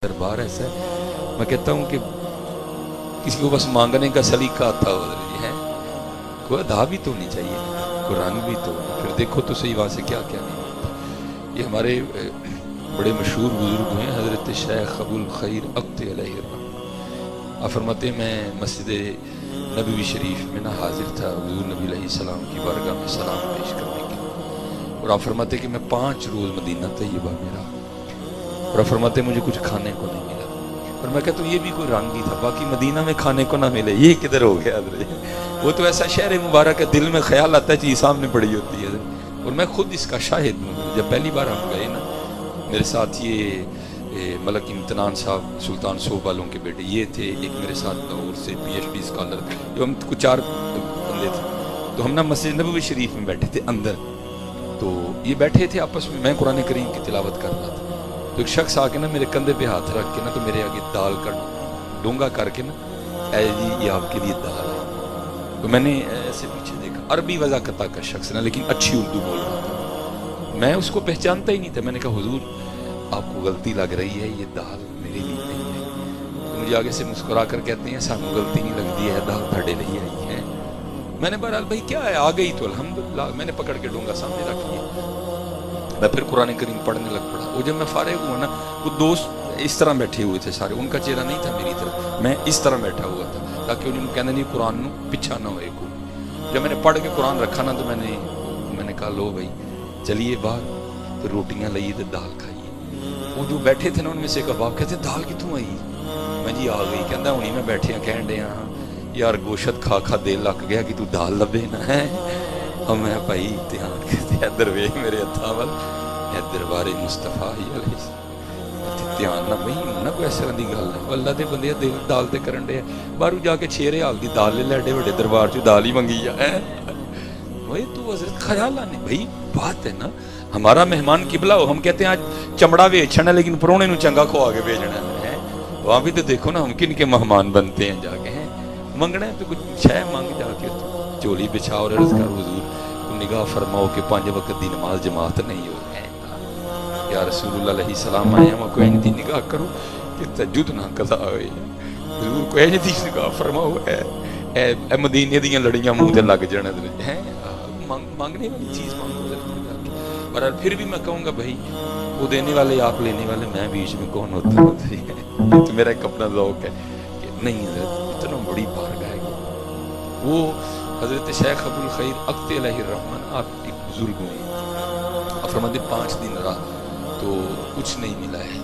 دربار ایسا ہے، میں کہتا ہوں کہ کسی کو بس مانگنے کا سلیقہ آتا ہو ہے، کوئی ادا بھی تو نہیں چاہیے، کوئی رنگ بھی تو، پھر دیکھو تو صحیح وہاں سے کیا کیا نہیں ملتا۔ یہ ہمارے بڑے مشہور بزرگ ہیں حضرت شیخ ابو الخیر اقت علیہ الرحمہ، آپ فرماتے ہیں میں مسجد نبوی شریف میں نہ حاضر تھا حضور نبی علیہ السلام کی بارگاہ میں سلام پیش کرنے کے، اور آپ فرماتے ہیں کہ میں 5 روز مدینہ طیبہ میں رہا، اور آپ فرماتے ہیں مجھے کچھ کھانے کو نہیں ملا، اور میں کہتا ہوں یہ بھی کوئی رنگ ہی تھا، باقی مدینہ میں کھانے کو نہ ملے یہ کدھر ہو گیا حضرت؟ وہ تو ایسا شہر مبارک ہے، دل میں خیال آتا ہے چیز سامنے پڑی ہوتی ہے، اور میں خود اس کا شاہد ہوں۔ جب پہلی بار ہم گئے نا، میرے ساتھ یہ ملک امتنان صاحب سلطان صوب والوں کے بیٹے یہ تھے، ایک میرے ساتھ لاہور سے پی ایچ ڈی اسکالر تھے، جو ہم کچھ 4 بندے تھے، تو ہم نا مسجد نبوی شریف میں بیٹھے تھے اندر، تو یہ بیٹھے تھے آپس میں قرآن کریم کی تلاوت کر رہا تھا، تو ایک شخص آ کے نا میرے کندھے پہ ہاتھ رکھ کے نا تو میرے آگے دال کا ڈونگا کر کے نا، اے جی یہ آپ کے لیے دال ہے، تو میں نے ایسے پیچھے دیکھا، عربی وضاقتہ کا شخص نا لیکن اچھی اردو بول رہا تھا، میں اس کو پہچانتا ہی نہیں تھا، میں نے کہا حضور آپ کو غلطی لگ رہی ہے، یہ دال میرے لیے نہیں ہے، تو مجھے آگے سے مسکرا کر کہتے ہیں سانو غلطی نہیں لگتی ہے، دال تھڑے لئی آئی ہے، میں نے بہرحال بھائی کیا ہے آ گئی تو الحمدللہ، میں نے پکڑ کے ڈونگا سامنے رکھ لیا، میں پھر قرآن کریم پڑھنے لگ پڑا، وہ جب میں فارغ ہوا نا وہ دوست اس طرح بیٹھے ہوئے تھے سارے، ان کا چہرہ نہیں تھا میری طرف، میں اس طرح بیٹھا ہوا تھا تاکہ انہوں نے کہنا نہیں قرآن نو پیچھا نہ ہوئے کوئی، جب میں نے پڑھ کے قرآن رکھا نا تو میں نے کہا لو بھائی چلیے باہر، تو روٹیاں لئیے تو دال کھائیے، وہ جو بیٹھے تھے نا ان میں سے ایک باپ کہتے دال کتوں آئی، میں جی آ گئی، کہندا ہونی میں بیٹھے ہیں کہن ڈے ہاں یار گوشت کھا کھا دل لگ گیا کہ تو دال لبے نہ ہے، اور میں بھائی دھیان کے ادھر ویکھ میرے ہتھاں ول اے دربار مصطفیٰ علیہ السلام، دھیان نہ بھئی نہ کوئی اس طرح دی گل ہے، اللہ دے بندے دل دال تے کرن ڈے باہروں جا کے چھیرے حال دی دال لے لے بڑے دربار چ دال ہی منگی ہے، بھائی تو حضرت خیال آنے بھائی بات ہے نا، ہمارا مہمان قبلہ ہو، ہم کہتے ہیں آج چمڑا بیچنا ہے لیکن پرونے نو چنگا کھوا کے بھیجنا ہے، وہاں بھی تو دیکھو نا ہم کن کے مہمان بنتے ہیں، جا کے ہیں منگنا ہے تو کچھ شے مانگ جا کے چولی بچھا اور عرض کر حضور کو نگاہ فرماؤ کہ 5 وقت دی نماز جماعت نہیں ہو ہے، یا رسول اللہ علیہ السلام آئے ہم کو این دی نگاہ کرو کہ تہجد نہ قضا ہوئے، حضور کو این دی نگاہ فرماؤ اے مدینے دیاں لڑیاں منہ تے لگ جان ہیں، مانگنے والی چیز مانگو ضرور، اور پھر بھی میں کہوں گا بھائی وہ دینے والے آپ لینے والے میں بیچ میں کون ہوتا ہے، یہ تو میرا ایک اپنا ذوق ہے کہ نہیں حضرت اتنا بڑی بارگاہ ہے، وہ حضرت شیخ ابو الخیر اقت علیہ الرحمن آپ ایک بزرگ ہوئے، آپ فرماتے 5 دن رہا تو کچھ نہیں ملا ہے،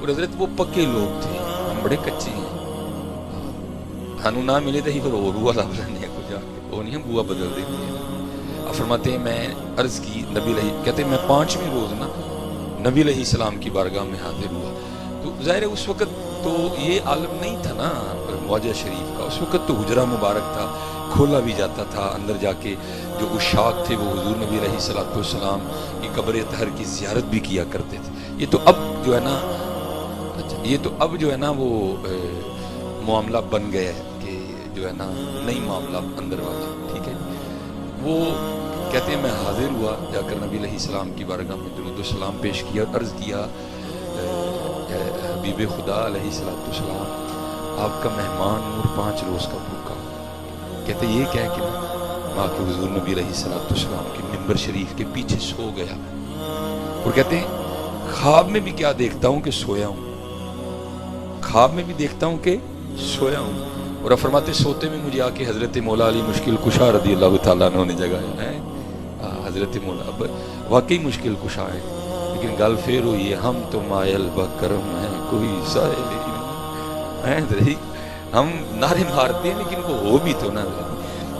اور حضرت وہ پکے لوگ تھے، ہم بڑے کچے ہیں، ہنو نہ ملے تو ہی پھر اور ہوا لفظ نہیں ہے کچھ آ کے وہ نہیں ہم بوا بدل دیتے ہیں، آپ فرماتے ہیں میں عرض کی نبی علیہ، کہتے ہیں میں 5ویں روز نا نبی علیہ السلام کی بارگاہ میں حاضر ہوا، تو ظاہر ہے اس وقت تو یہ عالم نہیں تھا نا معجزہ شریف کا، اس وقت تو حجرہ مبارک تھا، کھولا بھی جاتا تھا، اندر جا کے جو اشاق تھے وہ حضور نبی علیہ السلام کی قبر اطہر کی زیارت بھی کیا کرتے تھے، یہ تو اب جو ہے نا یہ تو اب جو ہے نا وہ معاملہ بن گیا ہے کہ جو ہے نا نئی معاملہ اندر والا، ٹھیک ہے، وہ کہتے ہیں میں حاضر ہوا، جا کر نبی علیہ السلام کی بارگاہ میں درود و سلام پیش کیا، عرض کیا حبیب خدا علیہ السلام آپ کا مہمان اور 5 روز کا بھوکا، کہتے یہ کہہ کے ماں کے حضور نبی علیہ السلام کے منبر شریف کے پیچھے سو گیا، اور کہتے ہیں خواب میں بھی کیا دیکھتا ہوں کہ سویا ہوں، خواب میں بھی دیکھتا ہوں کہ سویا ہوں، اور فرماتے سوتے میں مجھے آ کے حضرت مولا علی مشکل کشا رضی اللہ تعالیٰ عنہ نے جگایا ہے، حضرت مولا واقعی مشکل کشا ہے، لیکن گل پھر ہوئی ہے ہم تو مائل بکرم ہیں کوئی سائل نہیں، ہم نعرے مارتے ہیں لیکن وہ ہو بھی تو نہ،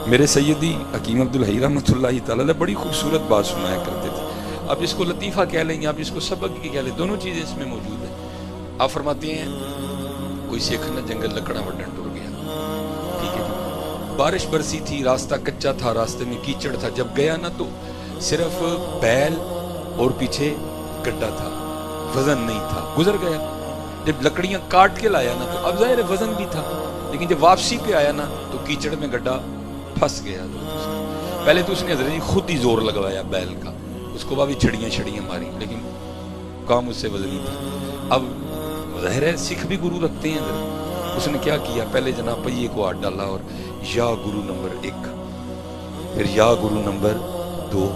میرے سیدی حکیم عبدالحی رحمۃ اللہ تعالیٰ نے بڑی خوبصورت بات سنایا کرتے تھے، آپ جس کو لطیفہ کہہ لیں گے آپ جس کو سبق کی کہہ لیں، دونوں چیزیں اس میں موجود ہیں، آپ فرماتے ہیں کوئی سکھ نہ جنگل لکڑا وڈن ٹر گیا، ٹھیک ہے جی، بارش برسی تھی، راستہ کچا تھا، راستے میں کیچڑ تھا، جب گیا نا تو صرف بیل اور پیچھے گڈھا تھا، وزن نہیں تھا، گزر گیا، جب لکڑیاں کاٹ کے لایا نا تو اب ظاہر وزن بھی تھا، لیکن جب واپسی پہ آیا نا تو کیچڑ میں گڈھا پھنس گیا، پہلے تو اس نے حضرت خود ہی زور لگوایا بیل کا، اس کو بھی چھڑیاں ماری، لیکن کام اس سے وزنی تھا، اب ظاہر ہے سکھ بھی گرو رکھتے ہیں حضرت. اس نے کیا کیا, پہلے جناب پہیے کو ہاتھ ڈالا اور یا گرو نمبر 1, پھر یا گرو نمبر 2,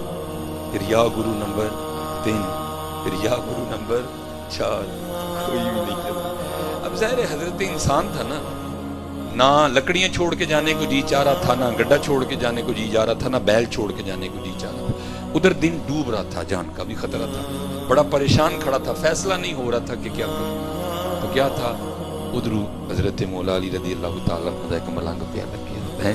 پھر یا گرو نمبر 3, پھر یا گرو نمبر 4, کوئی بھی نہیں کرتا. اب ظاہر ہے حضرت انسان تھا نا, نہ لکڑیاں چھوڑ کے جانے کو جی چاہ رہا تھا, نہ گڈھا چھوڑ کے جانے کو جی جا رہا تھا, نہ بیل چھوڑ کے جانے کو جی چاہ رہا تھا. ادھر دن ڈوب رہا تھا, جان کا بھی خطرہ تھا, بڑا پریشان کھڑا تھا, فیصلہ نہیں ہو رہا تھا کہ کیا کروں. تو کیا تھا, ادھر حضرت مولا علی رضی اللہ تعالیٰ عنہ کا ملنگ پہ لگ گیا.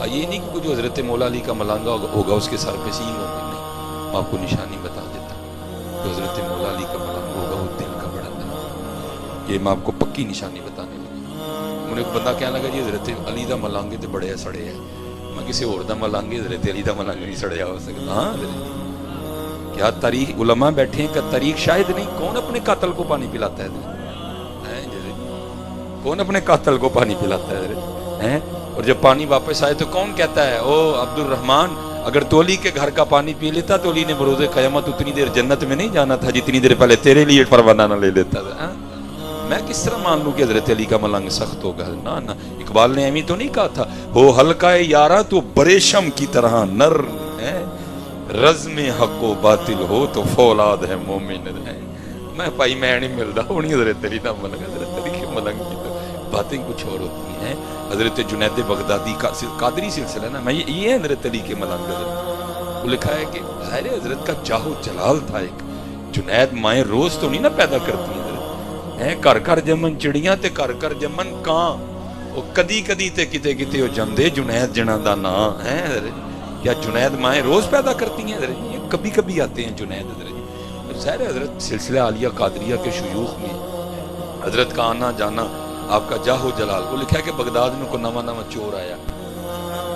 یہ نہیں کہ جو حضرت مولا علی کا ملنگا ہوگا اس کے سر پہ سین ہوگا, نہیں, میں آپ کو نشانی بتا دیتا ہوں. جو حضرت مولا علی کا ملنگ ہوگا وہ دل کا بڑا دل, یہ میں آپ کو پکی نشانی بتانے لگا. مجھے ایک بندہ کہنے لگا جی حضرت علی دا ملنگے تو بڑے سڑے ہیں. میں کسی اور دا ملنگے حضرت علی دا ملنگ نہیں سڑیا ہو سکتا. ہاں کیا تاریخ علماء بیٹھے ہیں کہ تاریخ شاید نہیں, کون اپنے قاتل کو پانی پلاتا ہے, کون اپنے قاتل کو پانی پلاتا ہے, اور جب پانی واپس آئے تو کون کہتا ہے او عبد الرحمن اگر تو علی کے گھر کا پانی پی لیتا تو علی نے بروز قیامت اتنی دیر جنت میں نہیں جانا تھا جتنی دیر پہلے تیرے لیے پروانہ نہ لے لیتا تھا. میں کس طرح مان لوں کہ حضرت علی کا ملنگ سخت ہوگا؟ نہ اقبال نے ایمی تو نہیں کہا تھا ہو ہلکا یارا تو بریشم کی طرح نر ہے, رزم حق و باطل ہو تو فولاد ہے مومن ہے. میں پائی میں نہیں ملتا ہونی حضرت علی دا ملنگ, حضرت علی کے ملنگ کی تو باتیں کچھ اور ہوتی ہیں. حضرت جنید بغدادی کا قادری سلسلہ نا, میں یہ ہے حضرت علی کے ملنگ. وہ لکھا ہے کہ ظاہر حضرت کا جاہ و جلال تھا ایک. جنید مائیں روز تو نہیں نا پیدا کرتی ہیں حضرت, کر کر جمن چڑیاں تے کر کر جمن کان, وہ کدی کدی تے کتے کتے ہو جمدے جنید جنا دا نام ہے حضرت. کیا جنید مائیں روز پیدا کرتی ہیں حضرت؟ یہ کبھی کبھی آتے ہیں جنید حضرت. ظاہر حضرت سلسلہ عالیہ قادریہ کے شیوخ میں حضرت کا آنا جانا, آپ کا جاہ و جلال. وہ لکھا ہے کہ بغداد میں کوئی نواں نواں چور آیا,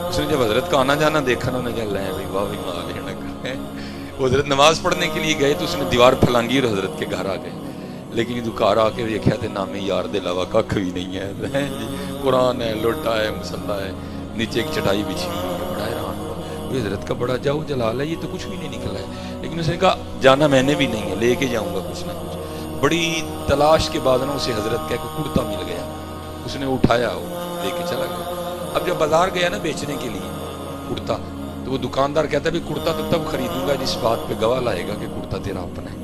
اس نے جب حضرت کا آنا جانا دیکھا نا, انہوں نے کہا لیں بھائی واہ بھائی واہ بھائی. وہ حضرت نماز پڑھنے کے لیے گئے تو اس نے دیوار پھلانگی اور حضرت کے گھر آ گئے. لیکن یہ دکار آ کے دیکھا تھے نام یار دے علاوہ کھ بھی نہیں ہے. قرآن ہے, لوٹا ہے, مسلح ہے, نیچے ایک چٹائی بچھی ہوئی ہے. بڑا حیران ہوا, یہ حضرت کا بڑا جاہ و جلال ہے, یہ تو کچھ بھی نہیں نکلا ہے. لیکن اس نے کہا جانا میں نے بھی نہیں ہے, لے کے جاؤں گا کچھ نہ کچھ. بڑی تلاش کے بعد نا اسے حضرت کا ایک کرتا مل گیا, اس نے اٹھایا, وہ لے کے چلا گیا. اب جب بازار گیا نا بیچنے کے لیے کرتا, تو وہ دکاندار کہتا ہے بھی کرتا تو تب خریدوں گا جس بات پہ گواہ لائے گا کہ کرتا تیرا اپنا ہے.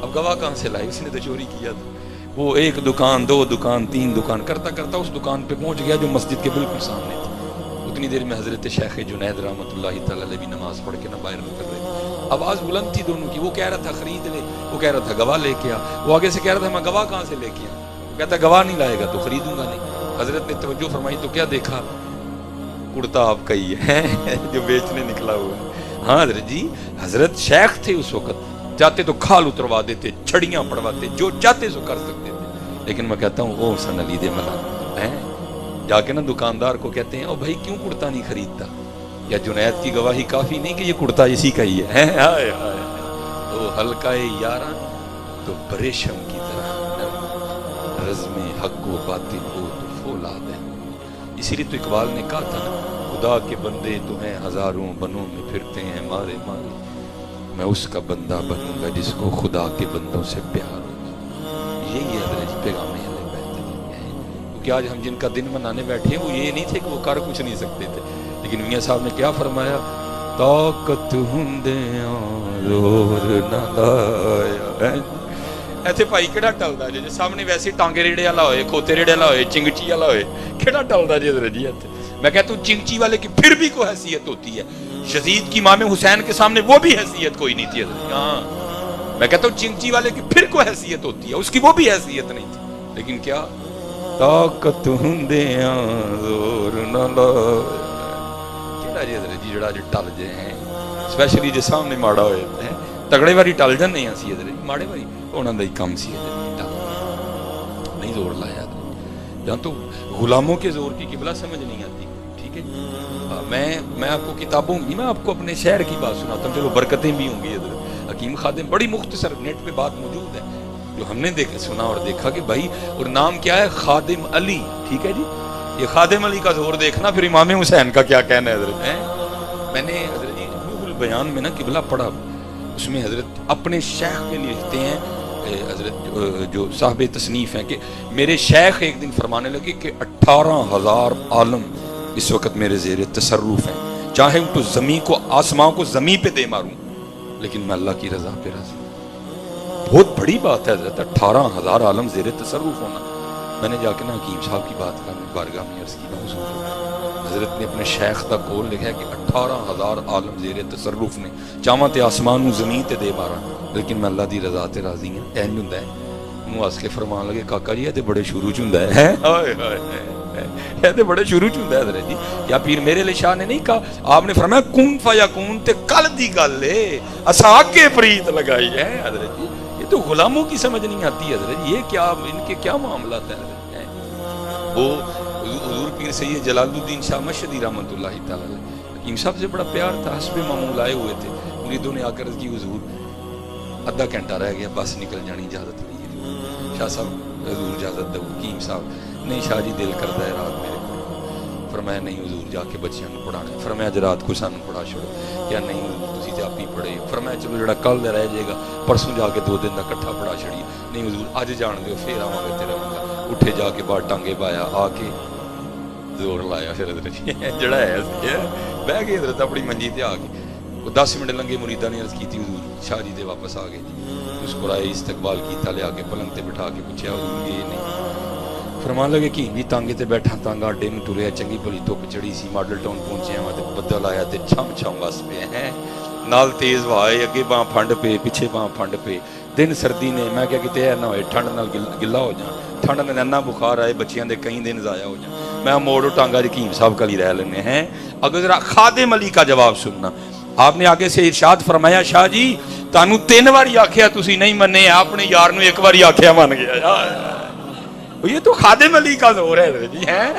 اب گواہ کہاں سے لائے, اس نے تو چوری کیا تھا. وہ ایک دکان, دو دکان, تین دکان کرتا کرتا اس دکان پہ پہنچ گیا جو مسجد کے بالکل سامنے تھی. اتنی دیر میں حضرت شیخ جنید رحمۃ اللہ تعالی علیہ بھی نماز پڑھ کے نہ باہر نکل رہے. آواز بلند تھی دونوں کی, وہ کہہ رہا تھا خرید لے, وہ کہہ رہا تھا گواہ لے کے آ. وہ آگے سے کہہ رہا تھا میں گواہ کہاں سے لے کے آ, وہ کہتا گواہ نہیں لائے گا تو خریدوں گا نہیں. حضرت نے توجہ فرمائی تو کیا دیکھا, کرتا آپ کا ہی ہے جو بیچنے نکلا ہوا ہے. ہاں حضرت جی, حضرت شیخ تھے اس وقت, چاہتے تو کھال اتروا دیتے, چھڑیاں پڑواتے, جو چاہتے سو کر سکتے تھے. لیکن میں کہتا ہوں او حسن علی دے ملنگ ہیں, جا کے نا دکاندار کو کہتے ہیں او بھائی کیوں کرتا نہیں خریدتا, یا جنید کی گواہی کافی نہیں کہ یہ کرتا اسی کا ہی ہے. ہائے ہائے, تو ہلکا یاراں تو بریشم کی طرح, رزم حق و باطل ہو تو فولاد ہے. اسی لیے تو اقبال نے کہا تھا نا خدا کے بندے تو ہیں ہزاروں, بنوں میں پھرتے ہیں مارے مارے, میں اس کا بندہ بنوں گا جس کو خدا کے بندوں سے پیار ہو. یہی حضرت پیغام اہل بیت ہے. کیونکہ آج ہم جن کا دن منانے بیٹھے ہیں وہ یہ نہیں تھے کہ وہ کر کچھ نہیں سکتے تھے, لیکن میاں صاحب نے کیا فرمایا, طاقت ہندیاں زور نہ لایا. ایتھے بھائی کیڑا ٹلدا جی سامنے ویسے ٹانگے ریڑے والا ہوئے, کھوتے ریڑے والا ہوئے, چنگچی والا ہوئے, کیڑا ٹلدا جی حضرت جی ایتھے. میں کہتا ہوں چنگچی والے کی پھر بھی کوئی حیثیت ہوتی ہے, یزید کی امام حسین کے سامنے وہ بھی حیثیت کوئی نہیں تھی حضرت. ہاں میں کہتا ہوں چنگچی والے کی پھر کوئی حیثیت ہوتی ہے, اس کی وہ بھی حیثیت نہیں تھی. لیکن کیا طاقت ہندیاں زور نہ لایا. کیڑا جی حضرت جی جڑا جو ٹل جے ہیں, اسپیشلی جے سامنے ماڑا ہوئے ہیں, تگڑے واری ٹل جانے ہیں سی حضرت, ماڑے واری انہاں دا ہی کم سی حضرت, نہیں زور لایا. جہاں تو غلاموں کے زور کی قبلہ سمجھ نہیں آتی. ٹھیک ہے, میں آپ کو کتابوں کی, میں آپ کو اپنے شہر کی بات سناتا ہوں, چلو برکتیں بھی ہوں گی حضرت. حکیم خادم, بڑی مختصر نیٹ پہ بات موجود ہے جو ہم نے سنا اور دیکھا کہ بھائی, اور نام کیا ہے, خادم علی. ٹھیک ہے جی, یہ خادم علی کا زور دیکھنا, پھر امام حسین کا کیا کہنا ہے حضرت. میں نے حضرت جی روح البیان میں نا قبلہ پڑھا, اس میں حضرت اپنے شیخ کے لیے لکھتے ہیں حضرت جو صاحب تصنیف ہیں کہ میرے شیخ ایک دن فرمانے لگے کہ 18,000 عالم اس وقت میرے زیر تصرف ہیں، چاہے تو زمین کو آسمان کو زمین پہ دے ماروں لیکن میں اللہ کی رضا پہ راضی ہوں۔ بہت بڑی بات ہے حضرت 18,000 عالم زیر تصرف ہونا۔ میں نے جا کے نا حکیم صاحب کی بات کا بارگاہ میں عرض کی نا حضور، حضرت نے اپنے شیخ کا قول لکھا ہے کہ 18,000 عالم زیر تصرف نے چاہاں تے آسمان زمین تے دے مارا لیکن میں اللہ دی رضا تے راضی ہوں۔ اینج ہوندا ہے منہ ہس کے فرمان لگے کاکا جی یہ تے بڑے شروع چ ہوندا ہے، ہائے ہائے یہ تے بڑے شروع چ ہوندا ہے حضرت جی۔ یا پیر میرے علیہ شاہ نے نہیں کہا، آپ نے فرمایا کن فیکون تے کل دی گل ہے، اساں اگے پریت لگائی ہے حضرت جی۔ یہ تو غلاموں کی سمجھ نہیں آتی حضرت جی، یہ کیا ان کے کیا معاملات ہیں حضرت جی۔ وہ حضور پیر سید جلال الدین شاہ مشہدی رحمۃ اللہ تعالی علیہ، حکیم صاحب سے بڑا پیار تھا، حسب معمول آئے ہوئے تھے، مریدوں نے آ کر عرض کی حضور آدھا گھنٹہ رہ گیا بس نکل جانی، اجازت لیجیے۔ شاہ صاحب حضور اجازت دو، حکیم صاحب نہیں شاہ جی دل کرتا ہے رات میرے کو۔ فرمایا نہیں حضور جا کے بچیاں نو پڑھانا۔ فرمایا اج رات کو سانو پڑھا چھوڑو۔ کیا نہیں حضور تسی تے آپ ہی پڑھے۔ فرمایا چلو جڑا کل دا رہ جائے گا پرسوں جا کے 2 دن دا کٹھا پڑھا چھڑیے۔ نہیں حضور اج جان دیو پھر آواں گے تیرا منگا۔ اٹھے جا کے باہر ٹانگے پایا، آ کے زور لایا پھر حضرت جی جڑا ہے بہ گئے حضرت اپنی منجی تے آ کے۔ 10 منٹ لنگے مریداں نے عرض کی حضور شاہ جی دے واپس آ گئے جی۔ اس کو رائے استقبال کیتا، لے آ کے پلنگ تے بٹھا کے پوچھا حضور یہ نہیں۔ فرمان لگے کہ بھی تانگے تے بیٹھا تانگا اڈے میں ٹریا، چنگی بھلی دھوپ چڑھی سی، ماڈل ٹاؤن پہنچے ہاں تے بدل آیا تے چھم چھم وس پے ہیں، نال تیز ہوائے، اگے باں پھنڈ پے پیچھے باں پھنڈ پے، دن سردی نے میں کیا کتے نہ ہوئے ٹھنڈ نال گلا ہو جاں، ٹھنڈ نے ننا بخار آئے بچیاں دے کئی دن ضائع ہو جاں، میں موڑو ٹانگا حکیم صاحب کل ہی رہ لینے ہیں۔ اگر ذرا خادم علی کا جواب سننا، آپ نے آگے سے ارشاد فرمایا شاہ جی تانوں 3 باری آکھیا تسی نہیں منے، آپ نے یار نو 1 باری آکھیا من گیا۔ یہ تو خادم علی کا زور ہے جی ہیں۔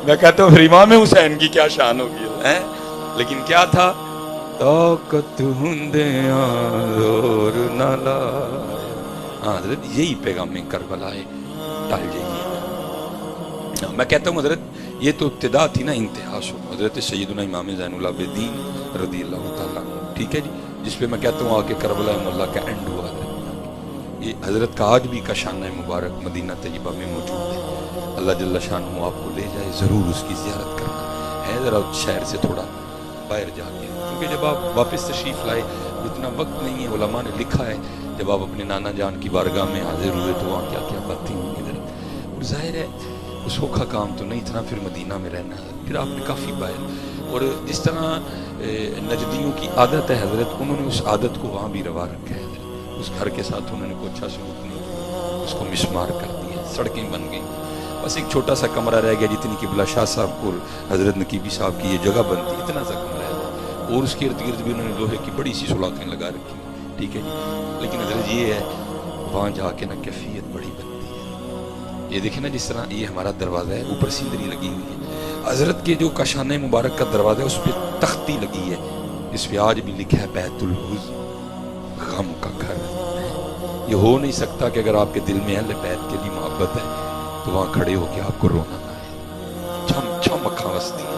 میں کہتا ہوں پھر امام حسین کی کیا شان ہوگی ہے، لیکن کیا تھا طاقت ہندیاں زور نہ لایا۔ ہاں حضرت یہی پیغام کربلا ہے، ٹال جائیے۔ میں کہتا ہوں حضرت یہ تو ابتدا تھی نا، انتہا شو حضرت سیدنا امام زین العابدین رضی اللہ تعالیٰ عنہ، ٹھیک ہے جی، جس پہ میں کہتا ہوں آ کے کربلا اللہ کا اینڈ ہوا ہے۔ یہ حضرت کا آج بھی کا شانہ مبارک مدینہ طیبہ میں موجود ہے۔ اللہ جل شانہ آپ کو لے جائے، ضرور اس کی زیارت کرنا ہے، ذرا شہر سے تھوڑا باہر جا کے، کیونکہ جب آپ واپس تشریف لائے اتنا وقت نہیں ہے۔ علماء نے لکھا ہے جب آپ اپنے نانا جان کی بارگاہ میں حاضر ہوئے تو وہاں کیا کیا باتیں ہوئی ادھر، اور ظاہر ہے سوکھا کام تو نہیں تھا پھر مدینہ میں رہنا ہے، پھر آپ نے کافی باہر، اور جس طرح نجدیوں کی عادت ہے حضرت، انہوں نے اس عادت کو وہاں بھی روا رکھا ہے حضرت، اس گھر کے ساتھ انہوں نے کوئی اچھا سلوک نہیں کیا، اس کو مسمار کر دیا، سڑکیں بن گئیں، بس ایک چھوٹا سا کمرہ رہ گیا جتنی قبلہ شاہ صاحب اور حضرت نقیبی صاحب کی یہ جگہ بنتی، اتنا سا کمرہ ہے، اور اس کے ارد گرد بھی انہوں نے لوہے کی بڑی سی سلاخیں لگا رکھی، ٹھیک ہے جی، لیکن حضرت یہ ہے وہاں جا کے نا کیفیت بڑی بنتی ہے۔ یہ دیکھیں نا جس طرح یہ ہمارا دروازہ ہے، اوپر سیندری لگی ہوئی ہے، حضرت کے جو کاشانہ مبارک کا دروازہ ہے اس پہ تختی لگی ہے، اس پہ آج بھی لکھا ہے بیت الحزن، غم کا گھر۔ یہ ہو نہیں سکتا کہ اگر آپ کے دل میں اہل بیت کے لیے محبت ہے تو وہاں کھڑے ہو کے آپ کو رونا نہ آئے، چھم چھم اکھاں وستی ہیں۔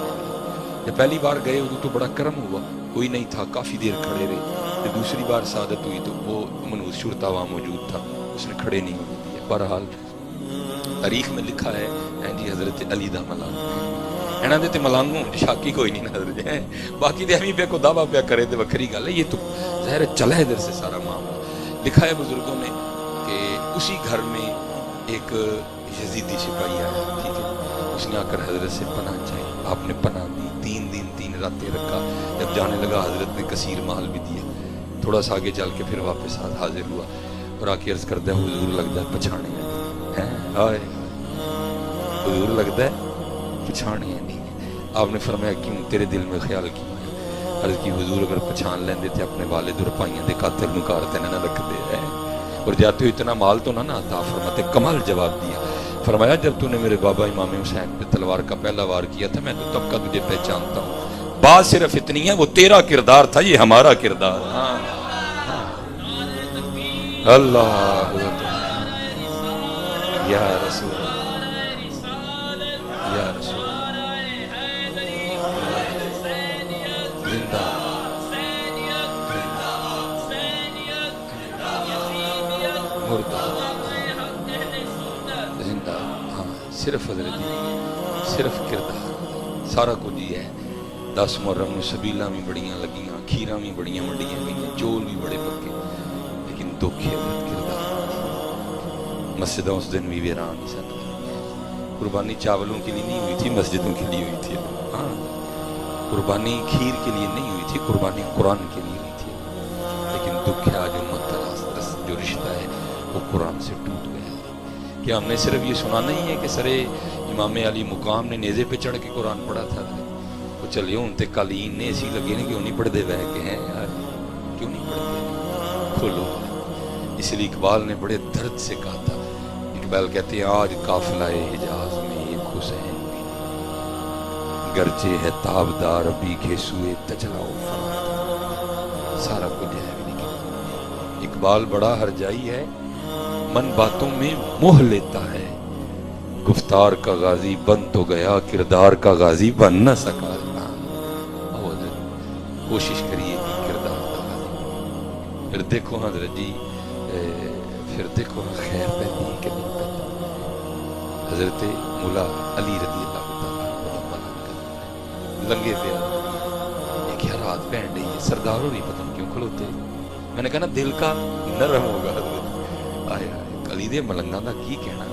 جب پہلی بار گئے ادھر تو بڑا کرم ہوا، کوئی نہیں تھا، کافی دیر کھڑے رہے، جب دوسری بار سعادت ہوئی تو وہ منوس شرطا وہاں موجود تھا، اس نے کھڑے نہیں ہونے دیا۔ بہرحال تاریخ میں لکھا ہے جی حضرت علی دا ملانگ اینا دے تے ملانگوں شاکی کوئی نہیں نظر جائے، باقی دے ہمیں پہ کو دعویٰ پہ کرے دے وکھری گل ہے، یہ تو ظاہر چلا ہے در سے سارا معاملہ۔ لکھا ہے بزرگوں نے کہ اسی گھر میں ایک یزیدی سپاہی آیا، ٹھیک ہے، اس نے آ کر حضرت سے پناہ چاہی، آپ نے پناہ دی، 3 دن 3 راتیں رکھا، جب جانے لگا حضرت نے کثیر مال بھی دیا، تھوڑا سا آگے چل کے پھر واپس حاضر ہوا اور آ کے عرض کرتا ہے حضور لگتا ہے پچھانے ہیں، آئے حضور لگتا ہے پچھانے نہیں۔ آپ نے فرمایا کیوں، تیرے دل میں خیال کیوں ہے؟ عرض کی حضور اگر پچھان لیندے تھے اپنے والد اور پائیاں دے قاتل نکارتے نہ رکھ دے ہیں، اور جاتے ہو اتنا مال تو نہ عطا فرماتے۔ کمال جواب دیا، فرمایا جب تو نے میرے بابا امام حسین پہ تلوار کا پہلا وار کیا تھا میں تو تب کا تجھے پہچانتا ہوں، بات صرف اتنی ہے وہ تیرا کردار تھا، یہ ہمارا کردار۔ ہاں اللہ یا رسول یا رسول زندہ صرف حضرت جی صرف کردار سارا کچھ ہی ہے. 10 محرم سبیلاں بھی بڑیاں لگیاں, کھیراں بھی بڑیاں منڈیاں گئیاں, چول بھی بڑے پکے, لیکن دکھ ہے کردار. مسجدوں اس دن بھی ویران نہیں سن. قربانی چاولوں کے لیے نہیں ہوئی تھی, مسجدوں کے لیے ہوئی تھی. ہاں, قربانی کھیر کے لیے نہیں ہوئی تھی, قربانی قرآن کے لیے ہوئی تھی. لیکن دکھ ہے آج امت کا جو رشتہ ہے وہ قرآن سے ٹوٹ گیا. کہ ہم نے صرف یہ سنا نہیں ہے کہ سرے امام علی مقام نے نیزے پہ چڑھ کے قرآن پڑھا تھا, وہ چلے ہوں تے قالین نے ایسی لگے نا, کیوں نہیں پڑھتے بہ کے ہیں یار, کیوں نہیں پڑھتے, کھولو. اس لیے اقبال نے بڑے درد سے کہا تھا. اقبال کہتے ہیں آج قافلہ حجاز میں ایک حسین بھی نہیں, گرچہ ہے تابدار ابھی گھیسوئے تجلا و فرات, سارا کچھ ہے بھی نہیں. اقبال بڑا ہرجائی ہے, من باتوں میں موہ لیتا ہے, گفتار کا غازی بن تو گیا, کردار کا غازی بن نہ سکا. کوشش کریے کہ کردار کا غازی. پھر دیکھو حضرت جی, پھر دیکھو خیر پہنی ہے کہ نہیں پہنی. حضرت مولا علی رضی اللہ تعالیٰ لنگے پہ ایک ہاتھ پہن رہی ہے, سرداروں نہیں پتہ کیوں کھلوتے. میں نے کہا نا دل کا نرم ہوگا حضرت, آئے علی دے ملنگاں دا کی کہنا,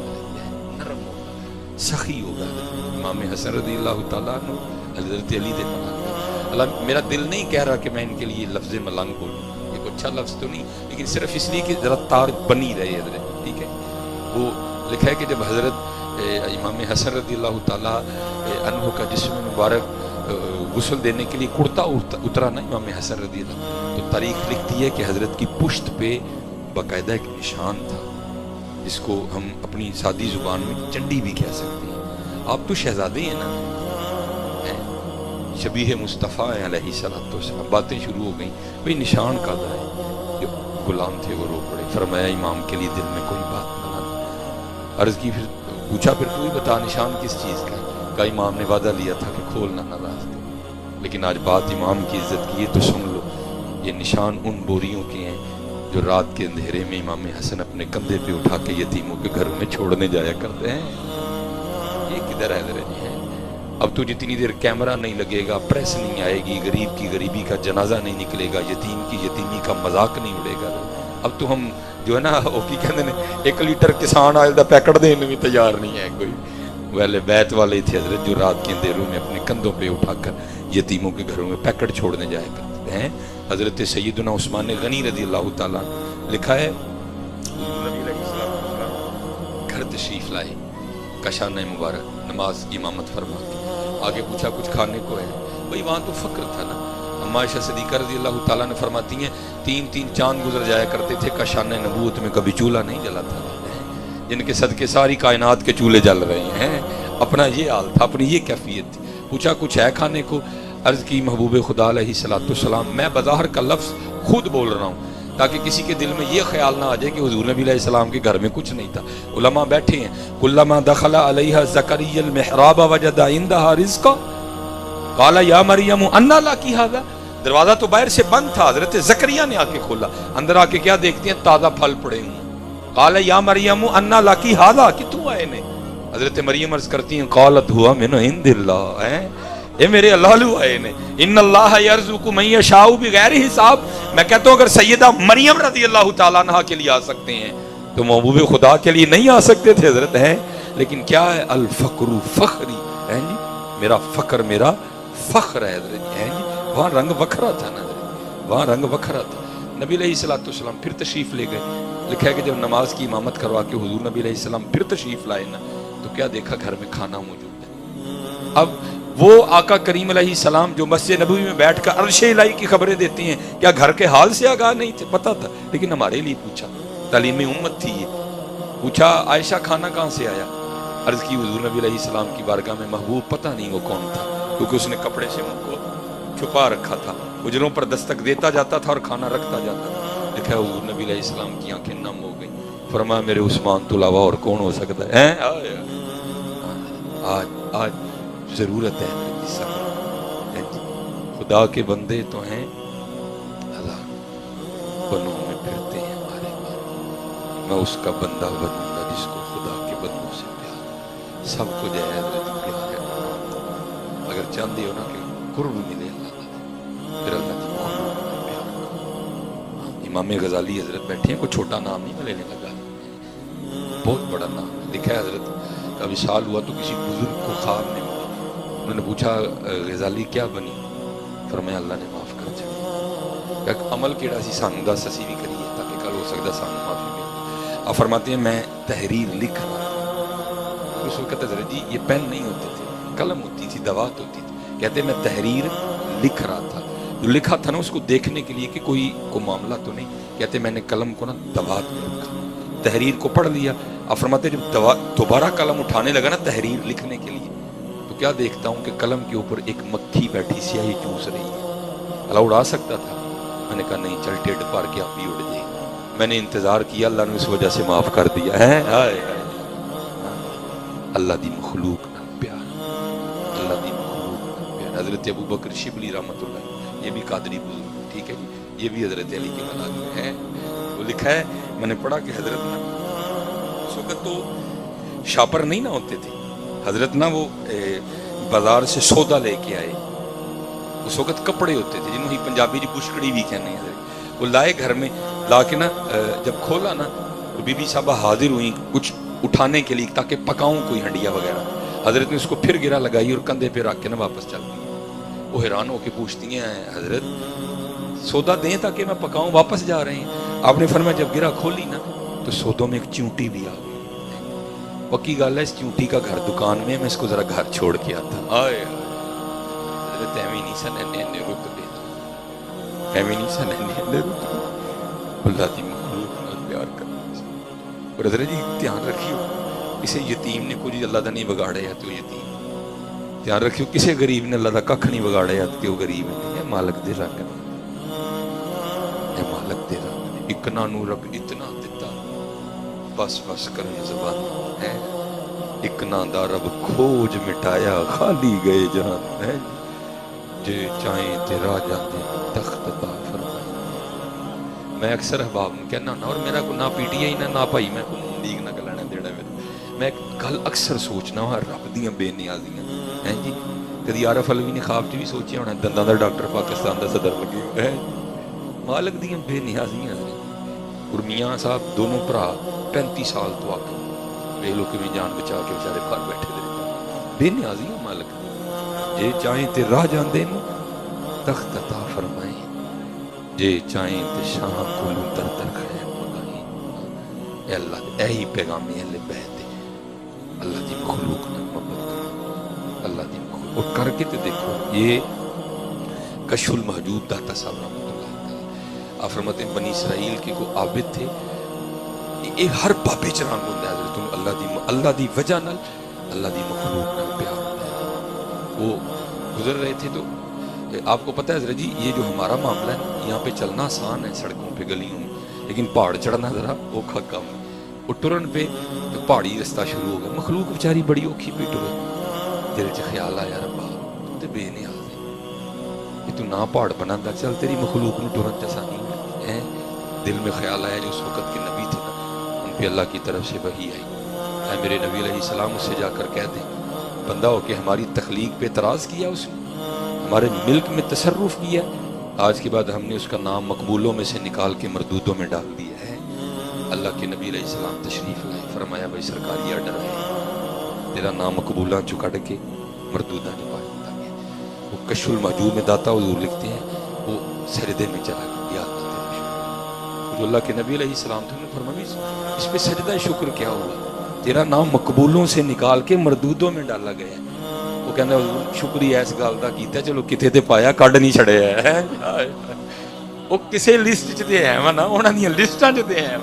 نرم ہوگا, سخی ہوگا. امام حسن رضی اللہ تعالیٰ عنہ حضرت علی دے ملنگ. اللہ میرا دل نہیں کہہ رہا کہ میں ان کے لیے لفظ ملنگ بولوں, یہ کوئی اچھا لفظ تو نہیں, لیکن صرف اس لیے کہ ذرا تار بنی رہے حضرت. ٹھیک ہے, وہ لکھا ہے کہ جب حضرت امام حسن رضی اللہ تعالیٰ عنہ کا جسم مبارک غسل دینے کے لیے کرتا اترا نا امام حسن رضی اللہ, تو تاریخ لکھتی ہے کہ حضرت کی پشت پہ باقاعدہ ایک نشان تھا, جس کو ہم اپنی سادی زبان میں چنڈی بھی کہہ سکتے ہیں. آپ تو شہزادے ہیں نا, شبیہ مصطفیٰ علیہ السلام. باتیں شروع ہو گئیں, بھئی نشان کا ہے. جو غلام تھے وہ رو پڑے, فرمایا امام کے لیے دل میں کوئی بات نہ لانا. عرض کی, پھر پوچھا پھر تو ہی بتا نشان کس چیز کا. کہا امام نے وعدہ لیا تھا کہ کھولنا نہ راستے, لیکن آج بات امام کی عزت کی ہے تو سن لو. یہ نشان ان بوریوں کے ہیں جو رات کے اندھیرے میں امام حسن اپنے کندھے پہ اٹھا کے یتیموں کے گھروں میں چھوڑنے جایا کرتے ہیں. یہ کدھر ہے ذرا جی ہے. اب تو جتنی دیر کیمرہ نہیں لگے گا, پریس نہیں آئے گی, غریب کی غریبی کا جنازہ نہیں نکلے گا, یتیم کی یتیمی کا مذاق نہیں اڑے گا, اب تو ہم جو ہے نا وہ کی کہتے ہیں 1 لیٹر کسان آئل دا پیکٹ دینے بھی تیار نہیں ہے کوئی. ویلے بیت والے تھے حضرت جو رات کے اندھیروں میں اپنے کندھوں پہ اٹھا کر یتیموں کے گھروں میں پیکٹ چھوڑنے جایا کرتے ہیں. حضرت سیدنا عثمان غنی رضی اللہ تعالیٰ لکھا ہے نبی علیہ السلام گھر تشریف لائے, کشانہ مبارک نماز کی امامت فرما کے آگے پوچھا کچھ کھانے کو ہے. بھئی وہاں تو فقر تھا نا. اما عائشہ صدیقہ رضی اللہ تعالیٰ نے فرماتی ہیں 3 چاند گزر جایا کرتے تھے, کشانہ نبوت میں کبھی چولہا نہیں جلا تھا, جن کے صدقے ساری کائنات کے چولہے جل رہے ہیں. اپنا یہ حال تھا, اپنی یہ کیفیت تھی. پوچھا کچھ ہے کھانے کو. عرض کی محبوب خدا علیہ السلام, میں بظاہر کا لفظ خود بول رہا ہوں تاکہ کسی کے دل میں یہ خیال نہ آ جائے کہ حضور نبی علیہ السلام کے گھر میں کچھ نہیں تھا. علماء بیٹھے ہیں, کلما دخل علیہا زکریا المحراب وجد عندها رزقا قال یا مریم انا لکی ھذا. دروازہ تو باہر سے بند تھا, حضرت زکریا نے آ کے کھولا, اندر آ کے کیا دیکھتے ہیں, تازہ پھل پڑے ہوئے. قال یا مریم انا لکی ھذا, کہ تو آئے نے. حضرت مریم عرض کرتی ہیں قالت ہوا من عند اللہ, اے میرے اللہ لو آئے نے. ان اللہ یرزق من یشاء بغیر حساب. میں کہتا ہوں اگر سیدہ مریم رضی اللہ تعالیٰ عنہ کے لیے آ سکتے ہیں تو محبوب خدا کے لیے نہیں آ سکتے تھے حضرت ہیں. لیکن کیا ہے, الفقر فخری ہے جی, میرا فخر میرا فخر ہے حضرت ہیں جی. وہاں رنگ وکھرا تھا نا, وہاں رنگ وکھرا تھا. نبی علیہ السلام پھر تشریف لے گئے. لکھا ہے کہ جب نماز کی امامت کروا کے حضور نبی علیہ السلام پھر تشریف لائے نا, تو کیا دیکھا, گھر میں کھانا موجود ہے. اب وہ آقا کریم علیہ السلام جو مسجد نبوی میں بیٹھ کر عرش الہی کی خبریں دیتی ہیں, کیا گھر کے حال سے آگاہ نہیں تھے؟ پتہ تھا, لیکن ہمارے لیے پوچھا. تعلیم امت تھی یہ. پوچھا عائشہ کھانا کہاں سے آیا؟ عرض کی حضور نبی علیہ السلام کی بارگاہ میں محبوب پتہ نہیں وہ کون تھا, کیونکہ اس نے کپڑے سے منہ کو چھپا رکھا تھا. اجروں پر دستک دیتا جاتا تھا اور کھانا رکھتا جاتا تھا. دیکھا حضور نبی علیہ السلام کی آنکھیں نم ہو گئیں. فرمایا میرے عثمان تو علاوہ اور کون ہو سکتا ہے. آج ضرورت ہے خدا کے بندے تو ہیں, اللہ بنوں میں پھرتے ہیں ہمارے بارے. میں اس کا بندہ بنوں گا جس کو خدا کے بندوں سے پیار. سب کچھ ہے حضرت پیار ہے. اگر چاہتے ہو نا کہ قرب ملے اللہ کا پھر اللہ کی محبت کا پیار کرو. امام غزالی حضرت بیٹھے ہیں, کوئی چھوٹا نام نہیں میں لینے لگا, بہت بڑا نام لکھا ہے حضرت کا. وصال ہوا تو کسی بزرگ کو خواب میں انہوں نے پوچھا غزالی کیا بنی؟ فرمایا اللہ نے معاف کر دیا. عمل کیڑا سی سانو دس اسی بھی کریے تاکہ کل ہو سکتا سانو معافی ملے. آپ فرماتے ہیں میں تحریر لکھ رہا تھا. اس وقت حضرت جی یہ پین نہیں ہوتے تھے, قلم ہوتی تھی, دوات ہوتی تھی. کہتے میں تحریر لکھ رہا تھا. جو لکھا تھا نا اس کو دیکھنے کے لیے کہ کوئی معاملہ تو نہیں. کہتے میں نے قلم کو نا دوات میں رکھا, تحریر کو پڑھ لیا. آپ فرماتے جب دوبارہ قلم اٹھانے لگا نا تحریر لکھنے کے لیے تو کیا دیکھتا ہوں کہ قلم کے اوپر ایک مکھی بیٹھی سیاہی چوس رہی ہے. اللہ اڑا سکتا تھا. میں نے کہا نہیں, چل ٹیڈ پار کے آپ بھی اڑ جائے. میں نے انتظار کیا, اللہ نے اس وجہ سے معاف کر دیا ہے. اللہ دی مخلوق نہ پیار, اللہ دی مخلوق نہ پیار. حضرت ابو بکر شبلی رحمۃ اللہ, یہ بھی قادری بزرگ, ٹھیک ہے جی, یہ بھی حضرت علی کے ملازم میں ہے. وہ لکھا ہے میں نے پڑھا کہ حضرت نا اس وقت تو شاپر نہیں نہ ہوتے تھے. حضرت نا وہ بازار سے سودا لے کے آئے. اس وقت کپڑے ہوتے تھے جنہوں ہی پنجابی جی بشکڑی بھی کہنے ہیں. وہ لائے گھر میں, لا کے نا جب کھولا نا بی بی صاحبہ حاضر ہوئی کچھ اٹھانے کے لیے تاکہ پکاؤں کوئی ہنڈیا وغیرہ. حضرت نے اس کو پھر گرا لگائی اور کندھے پہ رکھ کے نا واپس چل گئی. وہ حیران ہو کے پوچھتی ہیں حضرت سودا دیں تاکہ میں پکاؤں, واپس جا رہے ہیں. آپ نے فرمایا جب گرا کھولی نا تو سودوں میں ایک چونٹی بھی آ گئی. پکی گل ہے اس چونٹی کا گھر دکان میں, میں اس کو ذرا گھر چھوڑ کے آتا. آئے حضرت ایویں نہیں سن رک دے, ایویں نہیں سن رک دے. اللہ دی مخلوق نال پیار کرنا. اور حضرت جی دھیان رکھیو کسی یتیم نے کچھ اللہ دا نہیں بگاڑے ہے تو یتیم. دھیان رکھیو کسی غریب نے اللہ دا ککھ نہیں بگاڑے ہے تو غریب نہیں ہے. مالک دے رنگ ہے, مالک دے رنگ. اکنا نو رب اتنا دیتا بس بس کرنے زبان ہے. اکنا دا رب کھوج مٹایا خالی گئے جہان ہے. جے چاہیں تے راہ جاندے تخت عطا فرمائے. میں اکثر احباب میں کہنا نا, اور میرا کو نہ پیٹی ہی نہ بھائی میں کو لیگ نہ گلانا دینا. میں گل اکثر سوچنا ہوں رب دیاں بے نیازیاں ہیں جی. کدی عارف علوی نے خواب چ بھی سوچیا ہونا دنداں دا ڈاکٹر پاکستان دا صدر لگے ہے. مالک دیاں بے نیازیاں. اور میاں صاحب دونوں بھرا 35 سال تو آ کے ویکھ لو کہ جان بچا کے بیچارے گھر بیٹھے دے بے نیازیاں. مالک جے چاہیں تے راہ جاندے نو تخت عطا فرمائے. جے چاہیں تے شاہ کو در در خیر مگائیں. اے اللہ اے ہی پیغام اہل بیت اللہ دی مخلوق نال محبت کرو. اللہ دی مخلوق اور کر کے تے دیکھو. یہ کشف المحجوب داتا صاحب رحمۃ اللہ تعالی آپ فرماتے ہیں بنی اسرائیل کے کو عابد تھے. یہ ہر بابے چ رنگ ہوتا ہے حضرت اللہ دی وجہ نال اللہ دی مخلوق نال پیار ہوتا ہے. وہ گزر رہے تھے تو آپ کو پتہ ہے حضرت جی یہ جو ہمارا معاملہ ہے یہاں پہ چلنا آسان ہے سڑکوں پہ گلیوں میں, لیکن پہاڑ چڑھنا ذرا اوکھا کام ہے. وہ ٹرن پہ تو پہاڑی رستہ شروع ہو گیا. مخلوق بیچاری بڑی اوکھی پہ ٹرے. دل چ خیال آیا ربا تو تے بے نیاز ہے کہ تو نہ پہاڑ بناتا چل تیری مخلوق نو ٹرن جیسا نہیں ہے. دل میں خیال آیا جو اس وقت کے نبی تھے نا ان پہ اللہ کی طرف سے وحی آئی. اے میرے نبی علیہ السلام اس سے جا کر کہہ دیں بندہ ہو کہ ہماری تخلیق پہ اعتراض کیا, اس نے ہمارے ملک میں تصرف کیا, آج کے بعد ہم نے اس کا نام مقبولوں میں سے نکال کے مردودوں میں ڈال دیا ہے. اللہ کے نبی علیہ السلام تشریف لائے. فرمایا بھائی سرکار یہ آرڈر ہے تیرا نام مقبولاں چو کٹ کے مردوداں نے پا دیتا گیا. وہ کشف المحجوب میں داتا حضور لکھتے ہیں وہ سجدے میں چلا گیا. جو اللہ کے نبی علیہ السلام تھے انہوں نے فرمایا اس پہ سجدہ شکر کیا ہوا, تیرا نام مقبولوں سے نکال کے مردودوں میں ڈالا گیا. وہ کہنا شکریہ اس گل دا کیتا چلو کتے تے پایا کڈ نہیں چھڑے ہے. وہ کسے لسٹ چ تے ہے نا انہاں دی لسٹاں چ تے ہے.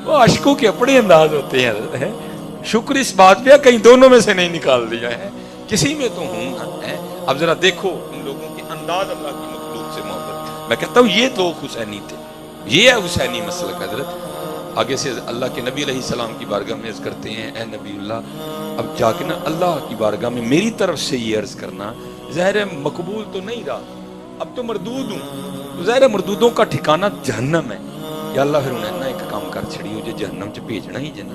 وہ عاشقوں کے اپنے انداز ہوتے ہیں. شکر اس بات پہ کہیں دونوں میں سے نہیں نکال دیا ہے, کسی میں تو ہوں ہے. اب ذرا دیکھو ان لوگوں کے انداز اللہ کی مخلوق سے محبت. میں کہتا ہوں یہ تو حسینی تھے, یہ ہے حسینی مسلک. حضرت آگے سے اللہ کے نبی علیہ السلام کی بارگاہ میں عرض کرتے ہیں اے نبی اللہ اب جا کے نا اللہ کی بارگاہ میں میری طرف سے یہ عرض کرنا, ظاہر ہے مقبول تو نہیں رہا, اب تو مردود ہوں, تو ظاہر ہے مردودوں کا ٹھکانہ جہنم ہے. یا اللہ پھر انہیں نہ ایک کام کر چھڑی ہو جو جہنم چ بھیجنا ہی جنا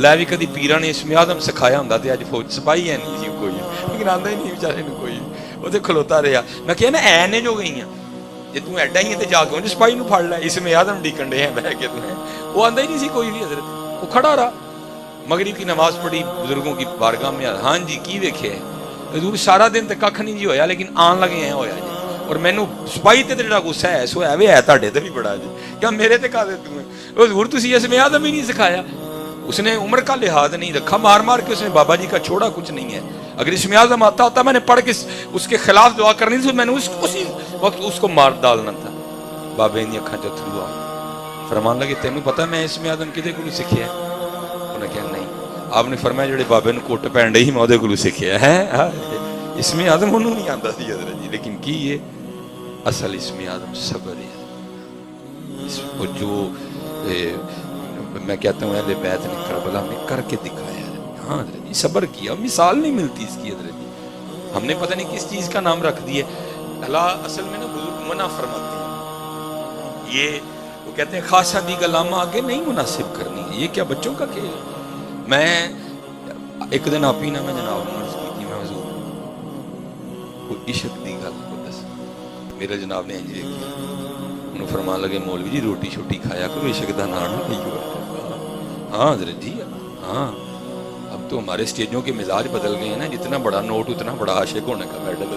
ਲੈ ਵੀ ਕਦੀ ਪੀਰਾਂ ਨੇ ਇਸਮੇ ਆਦਮ ਸਿਖਾਇਆ ਹੁੰਦਾ ਤੇ ਅੱਜ ਫੌਜ ਸਿਪਾਹੀ ਹੈ ਨਹੀਂ ਸੀ ਕੋਈ, ਲੇਕਿਨ ਆਂਦਾ ਹੀ ਨਹੀਂ ਵਿਚਾਰੇ ਨੂੰ ਕੋਈ, ਉਹਦੇ ਖਲੋਤਾ ਰਿਹਾ। ਮੈਂ ਕਿਹਾ ਨਾ ਐ ਨੇ ਜੋ ਗਈਆਂ, ਜੇ ਤੂੰ ਐਡਾ ਹੀ ਹੈ ਤੇ ਜਾ ਕੇ ਸਿਪਾਹੀ ਨੂੰ ਫੜ ਲੈ, ਇਸਮੇ ਆਦਮ ਡੀਕਣ ਡੇ ਬਹਿ ਕੇ ਤੂੰ। وہ آندہ ہی نہیں سی کوئی بھی حضرت، وہ کھڑا رہا، مغرب کی نماز پڑھی بزرگوں کی بارگاہ میں، ہاں جی کی ویکھے ہے حضور سارا دن تے ککھ نہیں جی ہویا، لیکن آن لگے ہیں ہویا جی، اور مینوں سپاہی تے جڑا غصہ ہے سو ہے وے ہے تہاڈے تے بھی بڑا جی، کیا میرے تے کا دے توں حضور تسی اس میں آدم ہی نہیں سکھایا۔ اس نے عمر کا لحاظ نہیں رکھا، مار مار کے اس نے بابا جی کا چھوڑا کچھ نہیں ہے۔ اگر اس میں اعظم آتا ہوتا میں نے پڑھ کے اس کے خلاف دعا کرنی تھی، میں نے اسی وقت اس کو مار ڈالنا تھا۔ بابے دی اکھاں چ اتھرو آ فرمان لگے تینوں پتہ میں اس میں آدم کدے کولوں سکھیا ہے؟ انہوں نے کہا نہیں۔ آپ نے فرمایا جڑے بابے نوں کوٹ پین ڈئی میں اودے کولوں سکھیا ہے۔ اس میں آدم انہوں نہیں آندا سی حضرت جی، لیکن کی یہ اصل اس میں آدم صبر ہے۔ وہ جو میں کہتا ہوں اہل بیت نے کربلا میں کر کے دکھایا ہے، ہاں حضرت جی صبر کیا، مثال نہیں ملتی اس کی حضرت جی، ہم نے پتہ نہیں کس چیز کا نام رکھ دیا۔ اللہ اصل میں نا بزرگ منع فرماتے ہیں، یہ وہ کہتے ہیں خاصہ دی گلامہ آگے نہیں مناسب کرنی ہے، یہ کیا بچوں کا کھیل ہے۔ میں ایک دن آپ ہی نہ میں جناب عرض کی تھی، میں حضور کوئی عشق دی گل کو دس، میرے جناب نے انجرے کیا، انہوں فرمان لگے مولوی جی روٹی شوٹی کھایا کرو، عشق دا نام نہیں ہوا۔ ہاں حضرت جی ہاں، اب تو ہمارے اسٹیجوں کے مزاج بدل گئے ہیں نا، جتنا بڑا نوٹ اتنا بڑا عاشق ہونے کا میڈل۔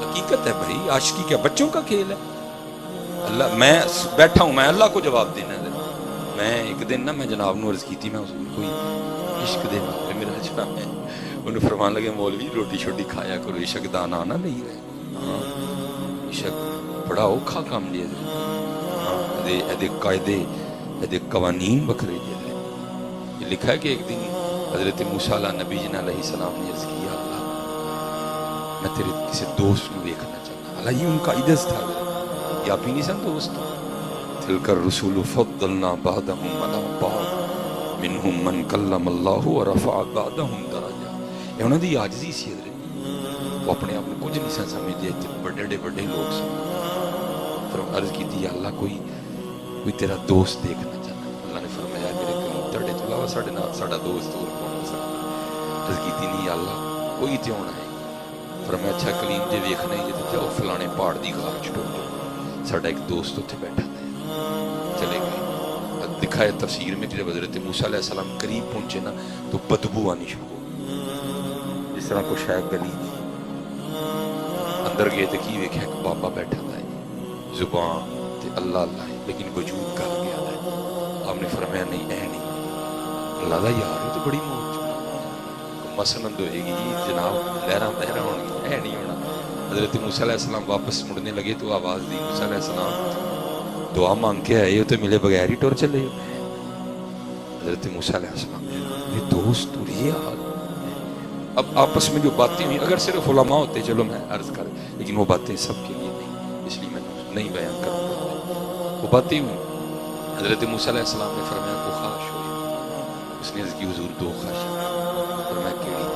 حقیقت ہے بھائی، عاشقی کیا بچوں کا کھیل ہے؟ اللہ میں بیٹھا ہوں، میں اللہ کو جواب دینا ہے۔ میں ایک دن نا میں جناب نو عرض کی تھی، میں حضور کوئی عشق دے بارے میرا جناب ہے، انہوں فرمان لگے مولوی روٹی شوٹی کھایا کرو، عشق دا نام نہ نہیں رہے۔ ہاں عشق بڑا اوکھا کام جی، ہاں دے قاعدے دے قوانین بکھرے جی۔ یہ لکھا ہے کہ ایک دن حضرت موسیٰ علیہ نبی جنہ علیہ السلام نے عرض کیا اللہ میں تیرے کسی دوست کو دیکھنا چاہتا، اللہ یہ ان کا عدس تھا، یا بھی نہیں سن دوست، تلک الرسول فضلنا بعدهم علی بعض منہم من کلم اللہ ورفع بعدهم درجہ۔ یہ انہوں نے عاجزی سی حضرت، وہ اپنے آپ میں کچھ نہیں سن سمجھے، بڑے بڑے لوگ سن۔ پھر عرض کی تھی اللہ کوئی تیرا دوست دیکھنا چاہتا، اللہ نے فرمایا میرے کریم تڑے تو علاوہ ساڑھا دوست اور کون ہو سکتا؟ عرض کی تھی نہیں اللہ کوئی تے ہونا ہے۔ فرمایا اچھا کلیم جے ویکھنا ہے تو جاؤ فلانے پہاڑ دی غار چ ٹر جاؤ، ساڈا ایک دوست اتنے بیٹھا تھا۔ چلے گئے، دکھایا تفسیر میں کہ جب حضرت موسیٰ علیہ السلام قریب پہنچے نا تو بدبو آنی شروع ہو، جس طرح کچھ ہے گلی تھی۔ اندر گئے تو کی ویکھیا ایک بابا بیٹھا تھا، زبان تے اللہ اللہ ہے لیکن وجود گل گیا ہے۔ آپ نے فرمایا نہیں اے نہیں اللہ دا یار ہے تو بڑی موت مسند ہوئے گی جناب، لہراں بہراں ہون گی، اے نہیں ہونا۔ حضرت موسیٰ علیہ السلام واپس مڑنے لگے تو آواز دی موسیٰ علیہ السلام دعا مانگ کے آئے ہو تو ملے بغیر ہی ٹور چلے ہو۔ حضرت موسیٰ علیہ السلام یہ دوست اور یہ حال۔ اب آپس میں جو باتیں ہوئی اگر صرف علماء ہوتے چلو میں عرض کر، لیکن وہ باتیں سب کے لیے نہیں، اس لیے میں نہیں بیان کروں گا۔ وہ باتیں ہوئی، حضرت موسیٰ علیہ السلام نے فرمایا کو خواہش ہوئی، اس نے عرض کی حضور دو خواہش، فرمایا کیڑی؟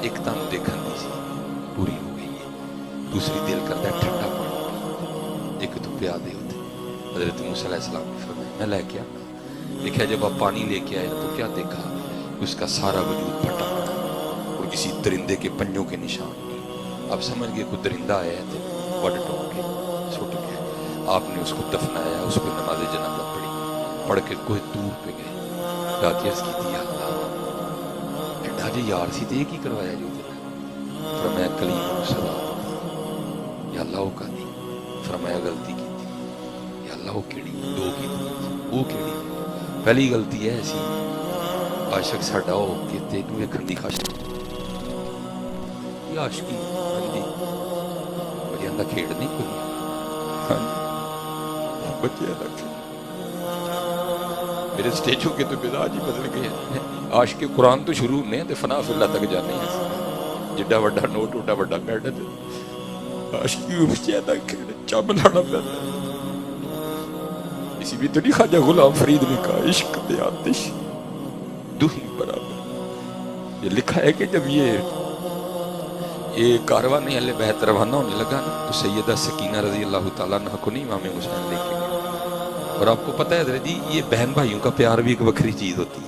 ایک تم دیکھن دی سی پوری ہو گئی ہے، دوسری دل کرتا ہے ٹھنڈا پانی، ایک تو پیا دے ہوتے۔ حضرت موسیٰ علیہ السلام نے فرمایا میں لے کے آنا۔ دیکھا جب آپ پانی لے کے آئے تو کیا دیکھا؟ اس کا سارا وجود پھٹا پڑا اور کسی درندے کے پنجوں کے نشان نہیں۔ آپ سمجھ گئے کوئی درندہ آیا ہے تو وڈ ٹوٹ کے سٹ گیا۔ آپ نے اس کو دفنایا، اس پہ نماز جنازہ پڑھی، پڑھ کے کوئی دور پہ گئے، جا کے عرض کی تھی اللہ ایڈا جی یار سی تے کی کروایا جو فرمایا کلیم صدا یا اللہ وہ کا دی، فرمایا غلطی کی تھی یا اللہ وہ کیڑی دو کی تھی، وہ کیڑی پہلی غلطی ہے ایسی عاشق ساڈا ہو کہ تینوں ویکھن دی خواہش یہ عاشقی بندی بڑی اندر کھیڑ نہیں کوئی بچے الگ میرے سٹیجوں کے تو مزاج ہی بدل گئے ہیں۔ عاشق قرآن تو شروع نے تے فنا فی اللہ تک جانے ہیں، جڈا وڈا نوٹ اٹا وڈا میڈل عاشقی بچے الگ کھیڑ چم لانا پہتا ہے۔ اسی بھی تو نہیں خواجہ غلام فرید نے کہا عشق دے آتش دو ہی برابر۔ یہ لکھا ہے کہ جب یہ کاروان اہل بیت روانہ ہونے لگا نا تو سیدہ سکینہ رضی اللہ تعالیٰ عنہ کو نہیں امام حسین لے کے گئے، اور آپ کو پتہ ہے حضرت جی یہ بہن بھائیوں کا پیار بھی ایک وکری چیز ہوتی ہے۔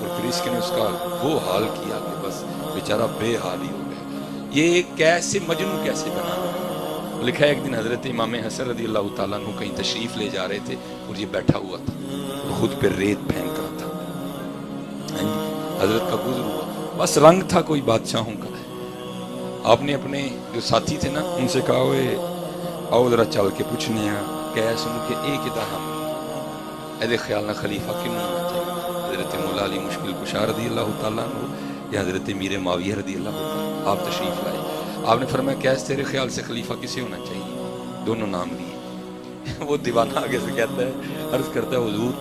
اور پھر عشق نے اس کا وہ حال کیا کہ بس بیچارہ بے حال ہی ہو گیا. یہ کیسے مجنون کیسے بنا. لکھا ہے ایک دن حضرت امام حسن رضی اللہ تعالیٰ عنہ کہیں تشریف لے جا رہے تھے اور یہ بیٹھا ہوا تھا اور خود پہ ریت پھینک رہا تھا. حضرت کا گزر ہوا, بس رنگ تھا کوئی بادشاہوں کا. آپ نے اپنے جو ساتھی تھے نا ان سے کہا ہوئے آؤ ذرا چل کے پوچھنے ہیں کیسے ان کے ایک ادا ہم ایدے خیال نہ خلیفہ کیوں ہونا چاہیے. حضرت مولا علی مشکل کشا رضی اللہ تعالیٰ عنہ یا حضرت میر معاویہ رضی اللہ تعالیٰ, آپ تشریف لائے. آپ نے فرمایا کیسے تیرے خیال سے خلیفہ کسے ہونا چاہیے؟ دونوں نام لیے. وہ دیوانہ آگے سے کہتا ہے, عرض کرتا ہے حضور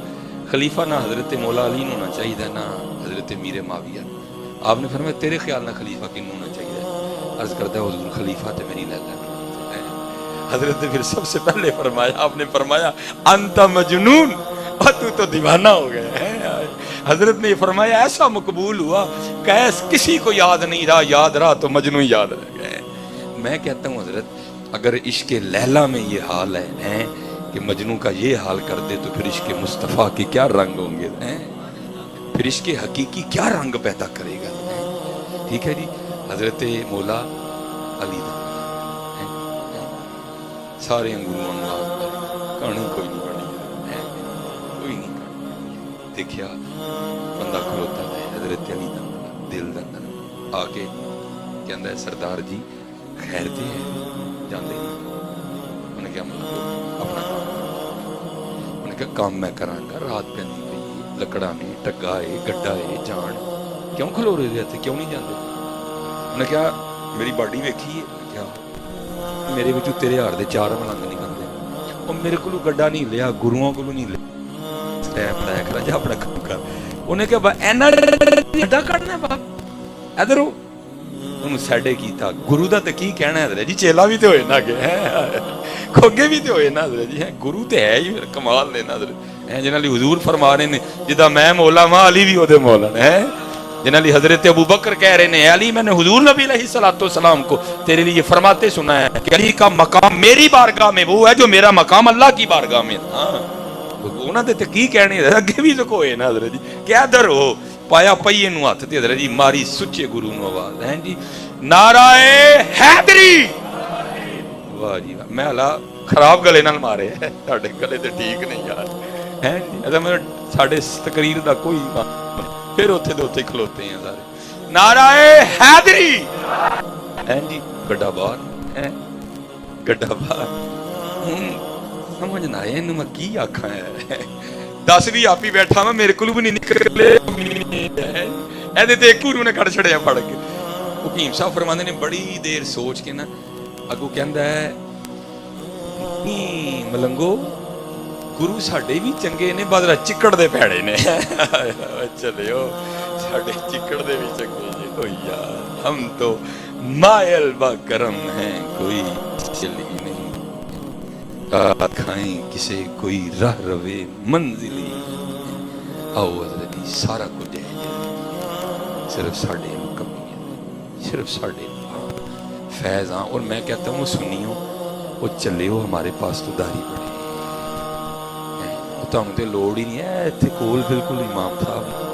خلیفہ نہ حضرت مولا علی ہونا چاہیے نہ حضرت میر معاویہ. آپ نے فرمایا تیرے خیال نہ خلیفہ کن ہونا چاہیے؟ عرض کرتا ہے حضور خلیفہ تے میری لیلا. حضرت نے پھر سب سے پہلے فرمایا, آپ نے فرمایا انت مجنون, اور تو دیوانہ ہو گئے. حضرت نے یہ فرمایا ایسا مقبول ہوا کیس کسی کو یاد نہیں رہا, یاد رہا تو مجنون یاد رہ گئے. میں کہتا ہوں حضرت اگر عشق لیلا میں یہ حال ہے کہ مجنون کا یہ حال کر دے تو پھر عشق مصطفیٰ کے کیا رنگ ہوں گے, پھر عشق حقیقی کیا رنگ پیدا کرے گا. ٹھیک ہے جی. حضرت مولا علی سارے انگوروں کہانی کوئی نہیں بنی, کوئی نہیں کہانی. دیکھیا بندہ کھلوتا ہے حضرت علی دا دل دا اندر آ کے کہندا ہے سردار جی خیر تے ہے جاندے نہیں. انہیں کیا مطلب اپنا کام, انہیں کہا کام میں کراں گا, رات پیندی پئی لکڑاں نے ٹگا ہے گڈا ہے جان کیوں کھلو رہے تھے, کیوں نہیں جاندے؟ انہیں کہا میری باڈی ویکھی ہے, کیا میرے وچوں تیرے ہار دے 4 ملنگ نکلدے, او میرے کولوں گڈا نہیں لیا, گروؤں کولوں نہیں لیا, سٹیپ لایا کر جا اپنا کام کر. انہیں کہا اینا گڈا کڈنا ہے باپ ادھر ہو, انہوں سیڈے کیتا گرو دا تے کی کہنا ہے حضرت جی, چیلا بھی تے ہوئے نا کہ کھوگے بھی تے ہوئے نا حضرت جی, گرو تے ہے ہی کمال نے نا حضرت, جنہاں لئی حضور فرما رہے نے جدا میں مولا ماں علی بھی او دے مولا نے, جنہاں لئی حضرت ابو بکر کہہ رہے ہیں علی میں نے حضور نبی علیہ السلام کو تیرے لیے فرماتے سنا ہے کہ علی کا مقام میری بارگاہ میں وہ ہے جو میرا مقام اللہ کی بارگاہ میں. ہاں انہاں دے تے کی کہنے اگے بھی تو کوئی نا حضرت جی, کیا در ہو پایا پئیے نو ہاتھ تے حضرت جی ماری سچے گرو نو آواز ہے جی نعرہ حیدری. واہ جی واہ, میں اللہ خراب گلے نال مارے ساڈے گلے تے ٹھیک نہیں یار ہیں جی. ادا میں ساڈے تقریر دا کوئی پھر اوتھے دے اوتھے کھلوتے ہیں سارے نعرہ حیدری ہیں جی. گڈا باہر ہے گڈا باہر سمجھ نہ آئے میں کی آکھاں ہے, 10 بھی آپ ہی بیٹھا میں میرے کولوں بھی نہیں نکلے ایدے تے ایک نے کٹ چھڑیا پھڑ کے. حکیم صاحب فرماندے نے بڑی دیر سوچ کے نا اگوں کہندا ہے ملنگو گرو ساڈے بھی چنگے نے بادرا چکڑ دے پیڑے نے چلیو ساڈے چکڑ دے بھی چنگے جی ہوئی یار, ہم تو مائل با کرم ہیں کوئی چلی نہیں, کھائیں کسے کوئی راہ روے منزلی. آؤ حضرت سارا کچھ ہے صرف ساڈے کمی ہے, صرف ساڈے فیض. ہاں اور میں کہتا ہوں سنیو وہ چلے ہو ہمارے پاس تو داری پڑے, تانوں تے لوڑ ہی نہیں ہے, ایتھے کول بالکل امام صاحب